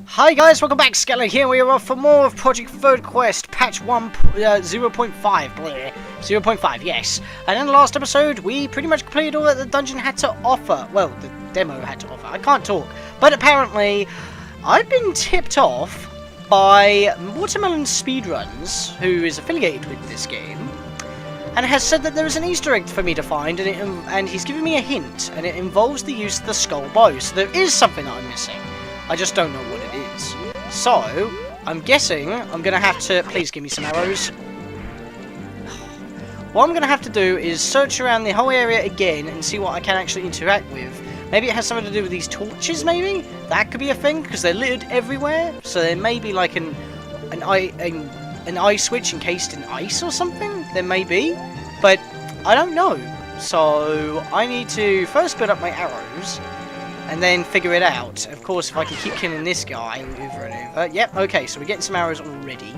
Hi guys, welcome back. Skelly here. We are off for more of Project Third Quest, patch 0.5, 0.5, yes. And in the last episode, we pretty much completed all that the dungeon had to offer. Well, the demo had to offer. I can't talk. But apparently, I've been tipped off by Watermelon Speedruns, who is affiliated with this game, and has said that there is an Easter egg for me to find, and he's given me a hint, and it involves the use of the skull bow. So there is something that I'm missing. I just don't know what it is. So, I'm guessing I'm going to have to... Please give me some arrows. What I'm going to have to do is search around the whole area again and see what I can actually interact with. Maybe it has something to do with these torches, maybe? That could be a thing, because they're littered everywhere. So there may be like an eye switch encased in ice or something. There may be. But I don't know. So, I need to first build up my arrows and then figure it out. Of course, if I can keep killing this guy over and over. Yep, okay, so we're getting some arrows already.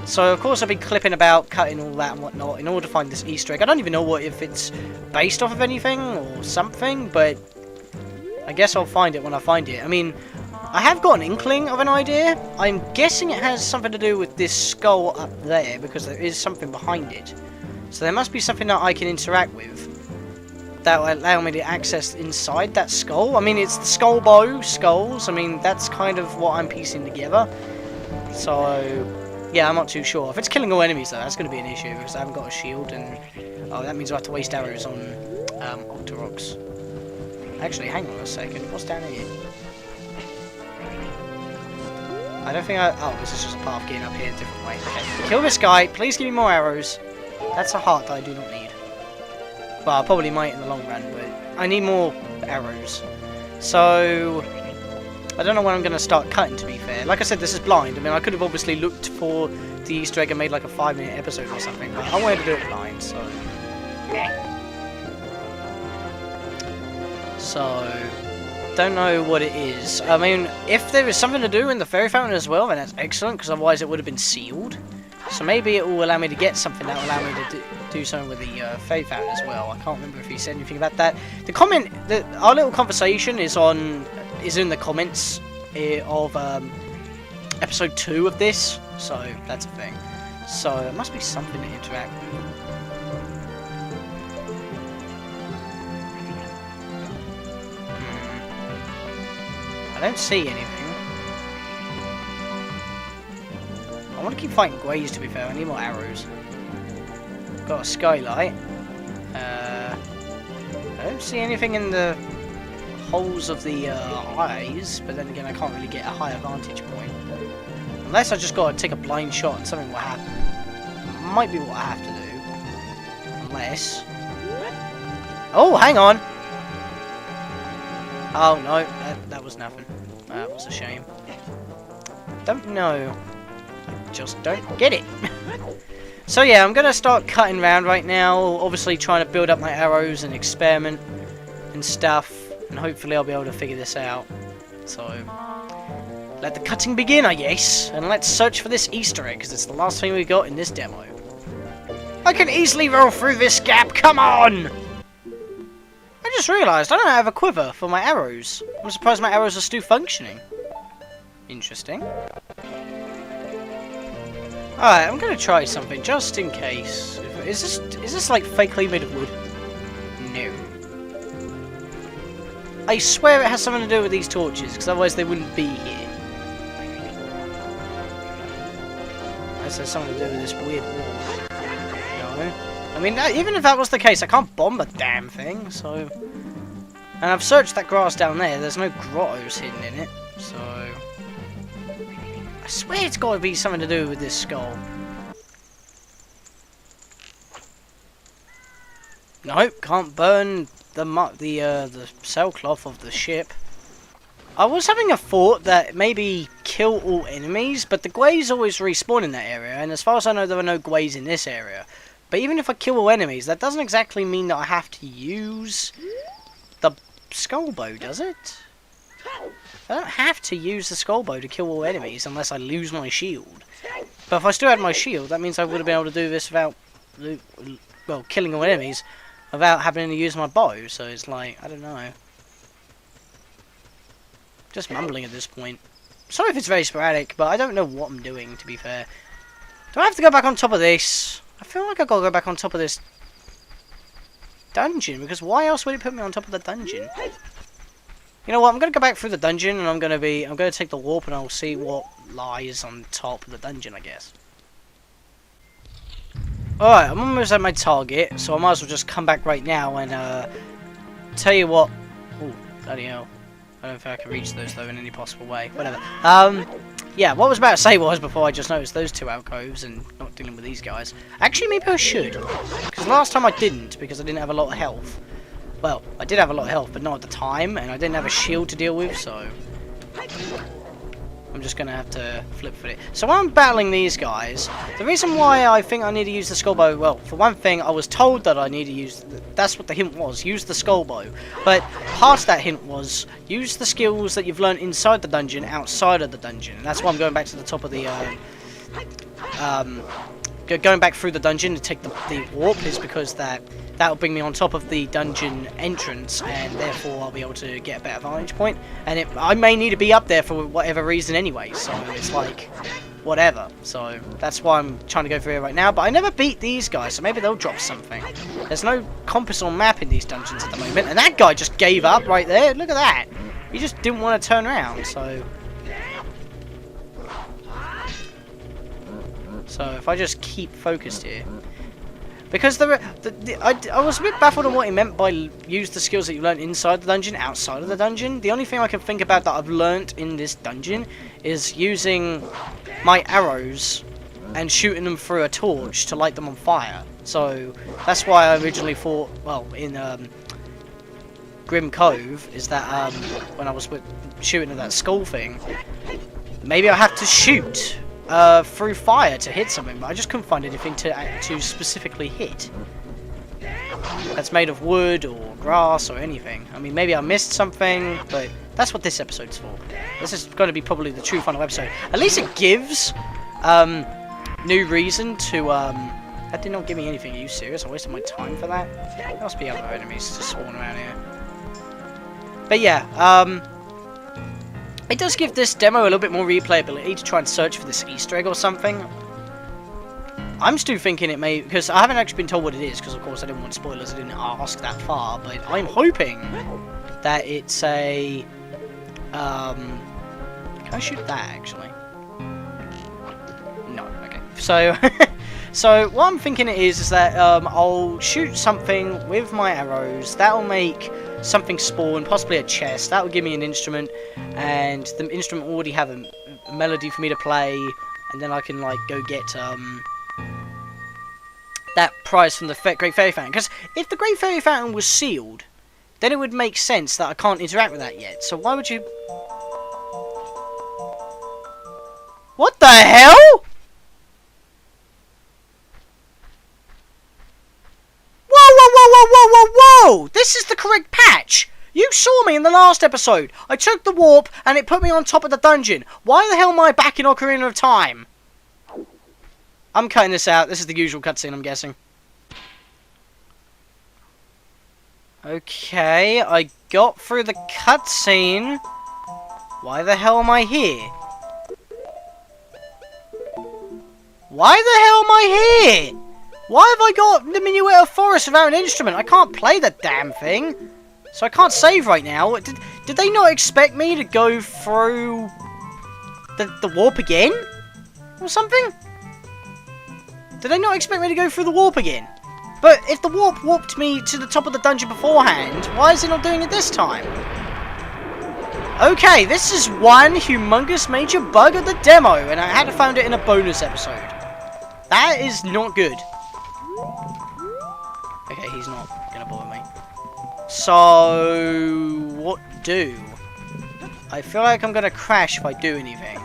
So, of course, I've been clipping about, cutting all that and whatnot in order to find this Easter egg. I don't even know if it's based off of anything or something, but I guess I'll find it when I find it. I mean, I have got an inkling of an idea. I'm guessing it has something to do with this skull up there, because there is something behind it. So there must be something that I can interact with that will allow me to access inside that skull. I mean, it's the skull bow, skulls. I mean, that's kind of what I'm piecing together. So, yeah, I'm not too sure. If it's killing all enemies, though, that's going to be an issue, because I haven't got a shield, and oh, that means I have to waste arrows on Octoroks. Actually, hang on a second. What's down here? I don't think oh, this is just a path getting up here a different way. Okay, kill this guy. Please give me more arrows. That's a heart that I do not need. Well, I probably might in the long run, but I need more arrows. So, I don't know when I'm going to start cutting, to be fair. Like I said, this is blind. I mean, I could have obviously looked for the Easter egg and made like a 5-minute episode or something, but I wanted to do it blind, so... So, don't know what it is. I mean, if there is something to do in the fairy fountain as well, then that's excellent, because otherwise it would have been sealed. So maybe it will allow me to get something that will allow me to do something with the fairy fountain as well. I can't remember if he said anything about that. The comment, our little conversation is in the comments of episode 2 of this, so that's a thing. So it must be something to interact with. I don't see anything. I want to keep fighting greys, to be fair. I need more arrows. Got a skylight. I don't see anything in the holes of the eyes, but then again, I can't really get a higher vantage point. Unless I just got to take a blind shot and something will happen. Might be what I have to do. Unless... Oh, hang on! Oh, no, that was nothing. That was a shame. Don't know. I just don't get it. So yeah, I'm going to start cutting around right now, obviously trying to build up my arrows and experiment and stuff, and hopefully I'll be able to figure this out. So, let the cutting begin, I guess, and let's search for this Easter egg, because it's the last thing we got in this demo. I can easily roll through this gap, come on! I just realised I don't have a quiver for my arrows. I'm surprised my arrows are still functioning. Interesting. Alright, I'm gonna try something just in case. Is this like fakely made of wood? No. I swear it has something to do with these torches, because otherwise they wouldn't be here. Unless there's something to do with this weird wall. No. I mean, even if that was the case, I can't bomb the damn thing, so... And I've searched that grass down there, there's no grottos hidden in it, so... I swear it's got to be something to do with this skull. Nope, can't burn the sailcloth of the ship. I was having a thought that maybe kill all enemies, but the Gways always respawn in that area, and as far as I know there are no Gways in this area. But even if I kill all enemies, that doesn't exactly mean that I have to use the skull bow, does it? I don't have to use the skull bow to kill all enemies unless I lose my shield. But if I still had my shield, that means I would have been able to do this without, well, killing all enemies without having to use my bow. So it's like, I don't know. Just mumbling at this point. Sorry if it's very sporadic, but I don't know what I'm doing, to be fair. Do I have to go back on top of this? I feel like I've got to go back on top of this dungeon, because why else would it put me on top of the dungeon? You know what, I'm going to go back through the dungeon, and I'm going to take the warp, and I'll see what lies on top of the dungeon, I guess. Alright, I'm almost at my target, so I might as well just come back right now and, tell you what... Ooh, bloody hell. I don't think I can reach those, though, in any possible way. Whatever. Yeah, what I was about to say was, before I just noticed those two alcoves and not dealing with these guys. Actually, maybe I should. Because last time I didn't, because I didn't have a lot of health. Well, I did have a lot of health, but not at the time, and I didn't have a shield to deal with, so... I'm just going to have to flip for it. So when I'm battling these guys, the reason why I think I need to use the skull bow, well, for one thing, I was told that I need to use, that's what the hint was, use the skull bow. But past that hint was, use the skills that you've learned inside the dungeon, outside of the dungeon. And that's why I'm going back to the top of the, going back through the dungeon to take the warp, is because that'll bring me on top of the dungeon entrance, and therefore I'll be able to get a better vantage point. And I may need to be up there for whatever reason anyway, so it's like, whatever. So that's why I'm trying to go through here right now. But I never beat these guys, so maybe they'll drop something. There's no compass or map in these dungeons at the moment, and that guy just gave up right there. Look at that. He just didn't want to turn around, so... So if I just keep focused here, because I was a bit baffled on what he meant by use the skills that you learned inside the dungeon, outside of the dungeon. The only thing I can think about that I've learnt in this dungeon is using my arrows and shooting them through a torch to light them on fire. So that's why I originally thought, well, in Grim Cove, is that when I was shooting at that skull thing, maybe I have to shoot through fire to hit something, but I just couldn't find anything to specifically hit that's made of wood or grass or anything. I mean, maybe I missed something, but that's what this episode's for. This is going to be probably the true final episode. At least it gives new reason to... That did not give me anything. Are you serious? I wasted my time for that? There must be other enemies to spawn around here. But yeah, it does give this demo a little bit more replayability to try and search for this Easter egg or something. I'm still thinking it may, because I haven't actually been told what it is, because of course I didn't want spoilers, I didn't ask that far, but I'm hoping that it's a, can I shoot that actually? No, okay. So, so what I'm thinking it is that I'll shoot something with my arrows, that'll make something spawn, possibly a chest, that will give me an instrument, and the instrument will already have a melody for me to play, and then I can like go get that prize from the Great Fairy Fountain. Because if the Great Fairy Fountain was sealed, then it would make sense that I can't interact with that yet. So why would you... What the hell? Whoa! This is the correct patch! You saw me in the last episode! I took the warp and it put me on top of the dungeon. Why the hell am I back in Ocarina of Time? I'm cutting this out. This is the usual cutscene, I'm guessing. Okay, I got through the cutscene. Why the hell am I here? Why the hell am I here? Why have I got the Minuet of Forest without an instrument? I can't play the damn thing. So I can't save right now. Did they not expect me to go through the warp again? Or something? Did they not expect me to go through the warp again? But if the warp warped me to the top of the dungeon beforehand, why is it not doing it this time? Okay, this is one humongous major bug of the demo, and I had to find it in a bonus episode. That is not good. Okay, he's not gonna bother me. So, what do? I feel like I'm gonna crash if I do anything.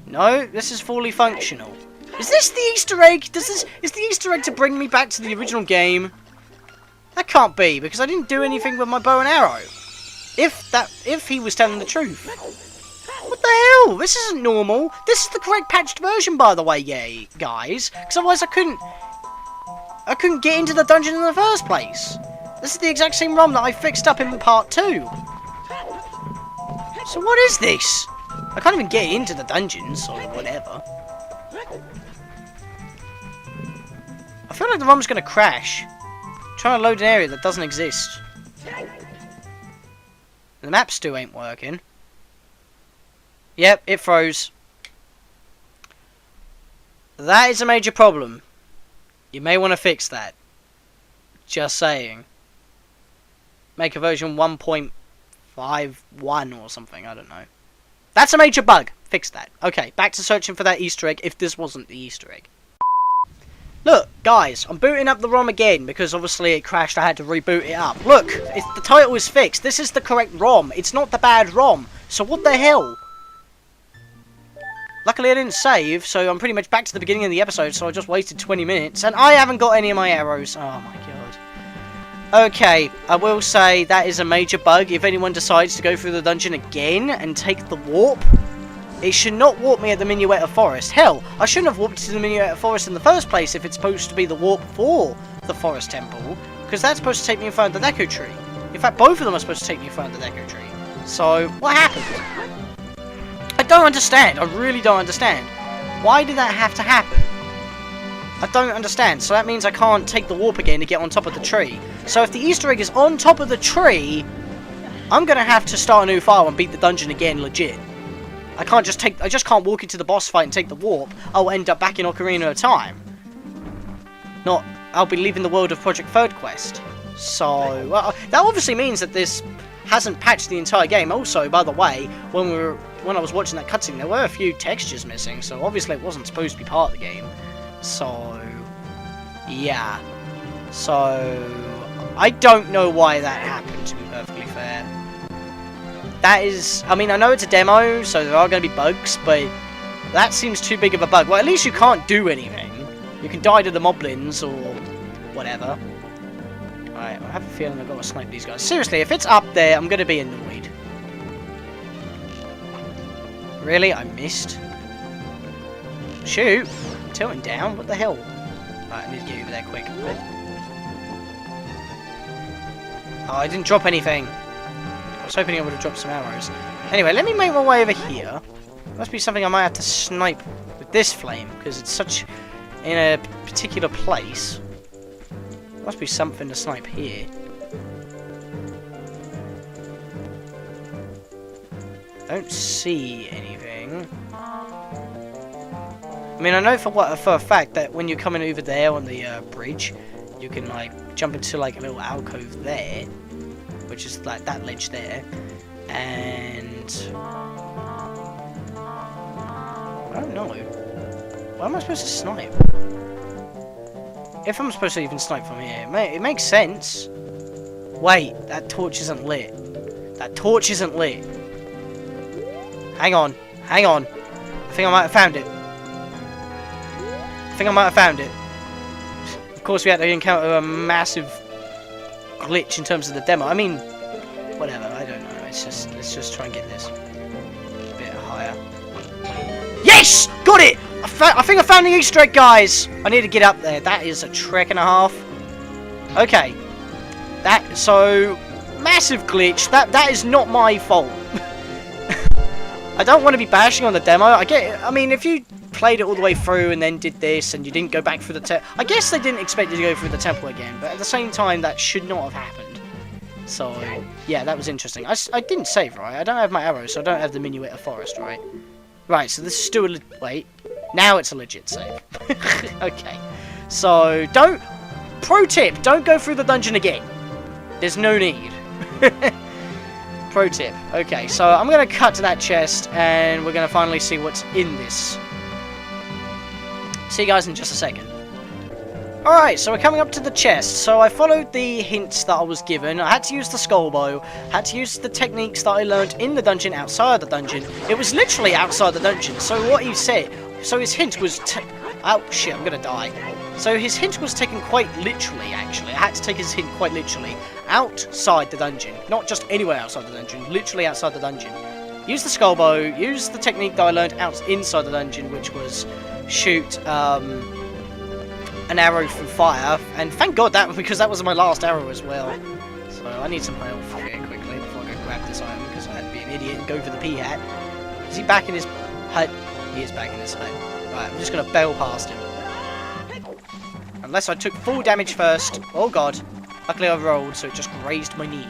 No, this is fully functional. Is this the Easter egg? Is the Easter egg to bring me back to the original game? That can't be, because I didn't do anything with my bow and arrow. If he was telling the truth. What the hell? This isn't normal. This is the correct patched version, by the way, yay, guys. Because otherwise I couldn't get into the dungeon in the first place. This is the exact same ROM that I fixed up in part 2. So what is this? I can't even get into the dungeons or whatever. I feel like the ROM's gonna crash. I'm trying to load an area that doesn't exist. The map still ain't working. Yep, it froze. That is a major problem. You may want to fix that. Just saying. Make a version 1.51 or something, I don't know. That's a major bug. Fix that. Okay, back to searching for that Easter egg, if this wasn't the Easter egg. Look, guys, I'm booting up the ROM again, because obviously it crashed, I had to reboot it up. Look, the title is fixed. This is the correct ROM. It's not the bad ROM. So what the hell? Luckily I didn't save, so I'm pretty much back to the beginning of the episode, so I just wasted 20 minutes, and I haven't got any of my arrows. Oh my god. Okay, I will say that is a major bug. If anyone decides to go through the dungeon again and take the warp, it should not warp me at the Minuetta Forest. Hell, I shouldn't have warped to the Minuetta Forest in the first place if it's supposed to be the warp for the Forest Temple, because that's supposed to take me in front of the Deku Tree. In fact, both of them are supposed to take me in front of the Deku Tree. So, what happened? I don't understand. I really don't understand. Why did that have to happen? I don't understand. So that means I can't take the warp again to get on top of the tree. So if the Easter egg is on top of the tree, I'm going to have to start a new file and beat the dungeon again, legit. I just can't walk into the boss fight and take the warp. I'll end up back in Ocarina of Time. I'll be leaving the world of Project Third Quest. So, well, that obviously means that this hasn't patched the entire game. Also, by the way, when I was watching that cutscene, there were a few textures missing, so obviously it wasn't supposed to be part of the game. So, yeah. So, I don't know why that happened, to be perfectly fair. That is, I mean, I know it's a demo, so there are going to be bugs, but that seems too big of a bug. Well, at least you can't do anything. You can die to the moblins, or whatever. Alright, I have a feeling I've got to snipe these guys. Seriously, if it's up there, I'm going to be annoyed. Really? I missed? Shoot! I'm tilting down, what the hell? Right, I need to get over there quick. Oh, I didn't drop anything. I was hoping I would have dropped some arrows. Anyway, let me make my way over here. Must be something I might have to snipe with this flame, because it's such in a particular place. Must be something to snipe here. I don't see anything. I mean, I know for a fact that when you're coming over there on the bridge, you can like jump into like a little alcove there, which is like that ledge there, and I don't know. Why am I supposed to snipe? If I'm supposed to even snipe from here, it makes sense. Wait, that torch isn't lit. That torch isn't lit. Hang on, hang on. I think I might have found it. Of course, we had to encounter a massive glitch in terms of the demo. I mean, whatever. I don't know. Let's just try and get this a bit higher. Yes, got it. I think I found the Easter egg, guys. I need to get up there. That is a trek and a half. Okay. So massive glitch. That is not my fault. I don't want to be bashing on the demo. I mean, if you played it all the way through and then did this and you didn't go back through the temple, I guess they didn't expect you to go through the temple again, but at the same time that should not have happened. So yeah, that was interesting. I didn't save, right? I don't have my arrows, so I don't have the Minuetta Forest, right? Right, so this is still wait, now it's a legit save. Okay, so pro tip, don't go through the dungeon again. There's no need. Pro tip. Okay, so I'm going to cut to that chest, and we're going to finally see what's in this. See you guys in just a second. Alright, so we're coming up to the chest. So I followed the hints that I was given. I had to use the skull bow, had to use the techniques that I learned in the dungeon, outside the dungeon. It was literally outside the dungeon. So what he said, so his hint was, oh shit, I'm going to die. So his hint was taken quite literally, actually. I had to take his hint quite literally. Outside the dungeon. Not just anywhere outside the dungeon. Literally outside the dungeon. Use the skull bow. Use the technique that I learned inside the dungeon, which was shoot an arrow from fire. And thank God that, because that was my last arrow as well. So I need some health here quickly before I go grab this item because I had to be an idiot and go for the P-hat. Is he back in his hut? He is back in his hut. Right, I'm just going to bail past him. Unless I took full damage first. Oh god. Luckily I rolled, so it just grazed my knee.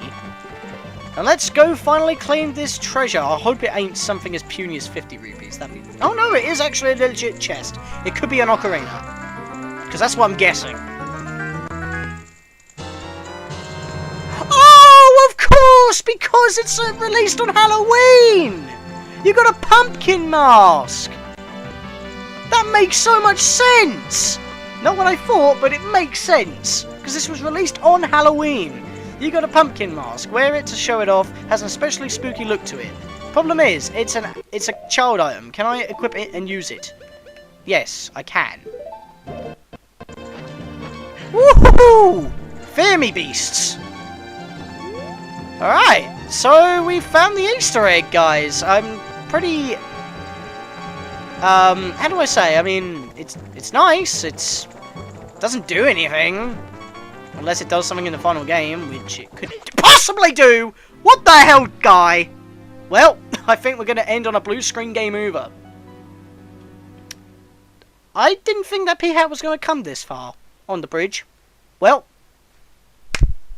And let's go finally claim this treasure. I hope it ain't something as puny as 50 rupees. That'd be... Oh no, it is actually a legit chest. It could be an ocarina. Because that's what I'm guessing. Oh, of course! Because it's released on Halloween! You got a pumpkin mask! That makes so much sense! Not what I thought, but it makes sense. Because this was released on Halloween. You got a pumpkin mask. Wear it to show it off. Has an especially spooky look to it. Problem is, it's a child item. Can I equip it and use it? Yes, I can. Woohoo! Fear me, beasts! Alright, so we found the Easter egg, guys. I'm pretty... how do I say? I mean, it's nice. It doesn't do anything. Unless it does something in the final game, which it could possibly do! What the hell, guy? Well, I think we're going to end on a blue screen game over. I didn't think that P-hat was going to come this far on the bridge. Well,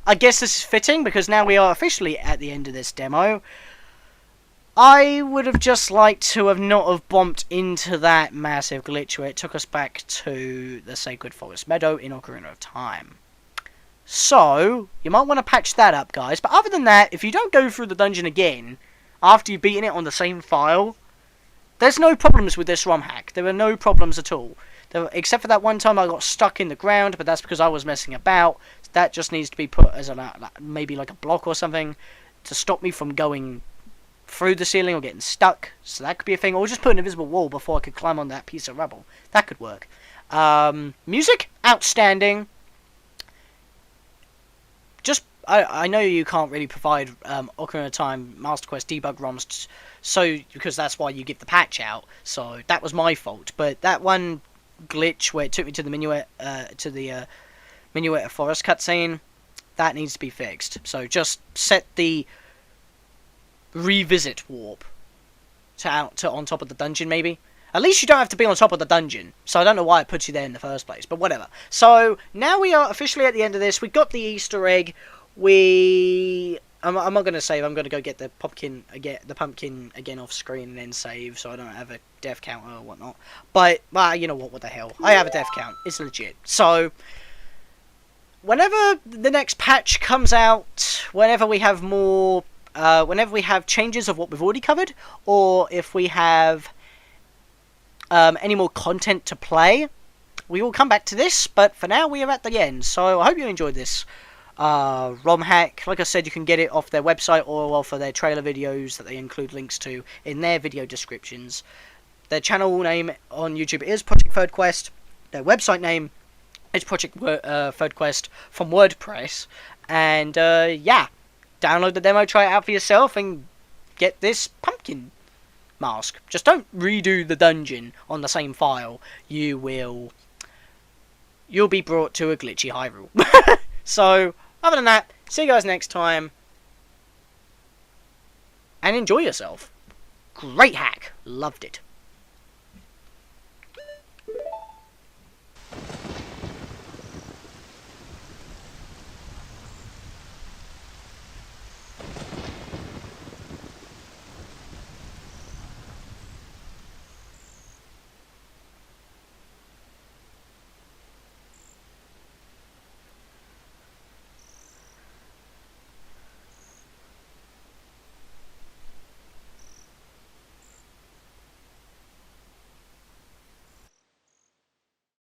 I guess this is fitting, because now we are officially at the end of this demo. I would have just liked to have not have bumped into that massive glitch where it took us back to the Sacred Forest Meadow in Ocarina of Time. So, you might want to patch that up, guys. But other than that, if you don't go through the dungeon again, after you've beaten it on the same file, there's no problems with this ROM hack. There are no problems at all. Except for that one time I got stuck in the ground, but that's because I was messing about. That just needs to be put as maybe like a block or something to stop me from going through the ceiling or getting stuck. So that could be a thing. Or just put an invisible wall before I could climb on that piece of rubble. That could work. Music? Outstanding. I know you can't really provide Ocarina of Time Master Quest debug ROMs, so because that's why you give the patch out. So that was my fault. But that one glitch where it took me to the Minuet Forest cutscene, that needs to be fixed. So just set the revisit warp to on top of the dungeon, maybe. At least you don't have to be on top of the dungeon. So I don't know why it puts you there in the first place, but whatever. So now we are officially at the end of this. We got the Easter egg. I'm not going to save. I'm going to go get the pumpkin again off screen and then save, so I don't have a death counter or whatnot. But you know what the hell? I have a death count. It's legit. So whenever the next patch comes out, whenever we have more, whenever we have changes of what we've already covered, or if we have any more content to play, we will come back to this. But for now, we are at the end. So I hope you enjoyed this ROM hack. Like I said, you can get it off their website or off of their trailer videos that they include links to in their video descriptions. Their channel name on YouTube is Project Third Quest. Their website name is Project Third Quest from WordPress. And yeah, download the demo, try it out for yourself, and get this pumpkin mask. Just don't redo the dungeon on the same file. You'll be brought to a glitchy Hyrule. So, other than that, see you guys next time. And enjoy yourself. Great hack. Loved it.